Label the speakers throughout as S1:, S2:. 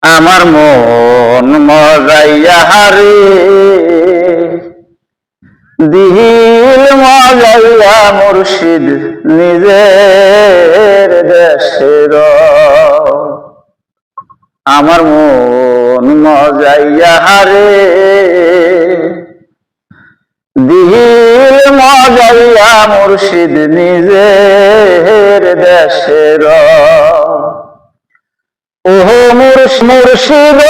S1: আমার মন মজাইয়া হারে দিল মজাইয়া মুর্শিদ নিজের দেশের। আমার মন মজাইয়া হারে দিল মজাইয়া মুর্শিদ নিজের দেশের। ওহো মুর্শিদ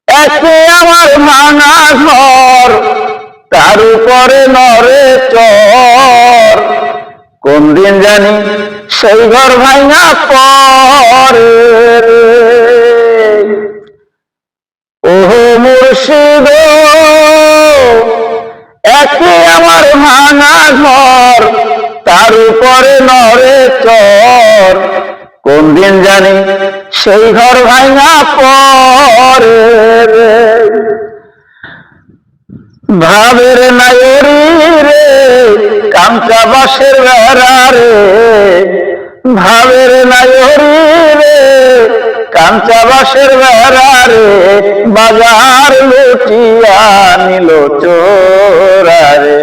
S1: একে আমার ভাঙা ঘর, তার উপরে নরে চর। কোন দিন জানি সেই ঘর ভাঙা পরে। ওহো মুর্শিদ একে আমার ভাঙা ঘর, তার উপরে নরে চর। কোন দিন জানি সেই ঘর ভাঙা পরে। ভাবের নায়রি রে কাঁচা বাঁশের বেড়া রে, ভাবের নায়রি রে কাঁচা বাঁশের বেড়া রে। বাজার লুটিয়া নিল চোরা রে।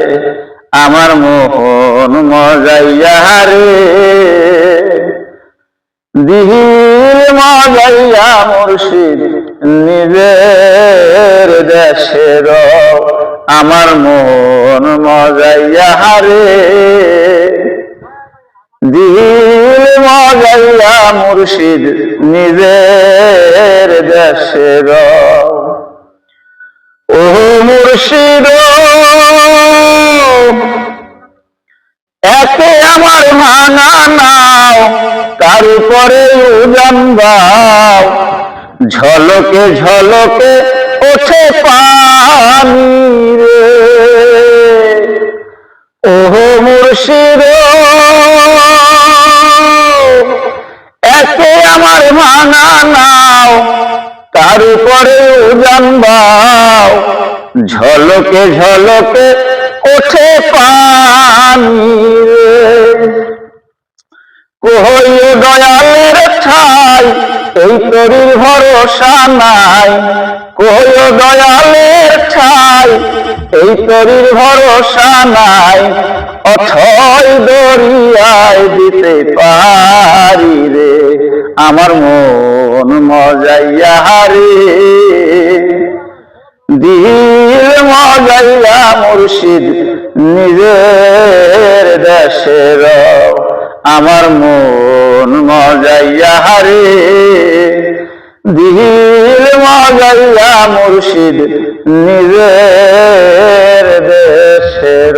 S1: আমার মন মজাইয়া রে দিল মজাইয়া মুর্শিদ নিজের দেশের। আমার মন মজাইয়া রে দিল মজাইয়া মুর্শিদ নিজের দেশের। ও মুর্শিদ একে আমার ভাঙা নাও, তার উপরে উজান দাও। ঝলকে ঝলকে ওঠে পানি রে। ওহো মুর্শিদ একে আমার ভাঙা নাও, তার উপরে উজান দাও। ঝলকে ঝলকে ওঠে পানি রে। কইও দয়ালের ঠাই এই তরির ভরসা নাই। কইও দয়ালের ঠাই এই তরির ভরসা নাই। অথই দরিয়ায় দিতে পারি রে। আমার মন মজাইয়া রে দিল মজাইয়া মুর্শিদ নিজের দেশের। আমার মন মজাইয়া রে দিল মজাইয়া মুর্শিদ নিজের দেশের।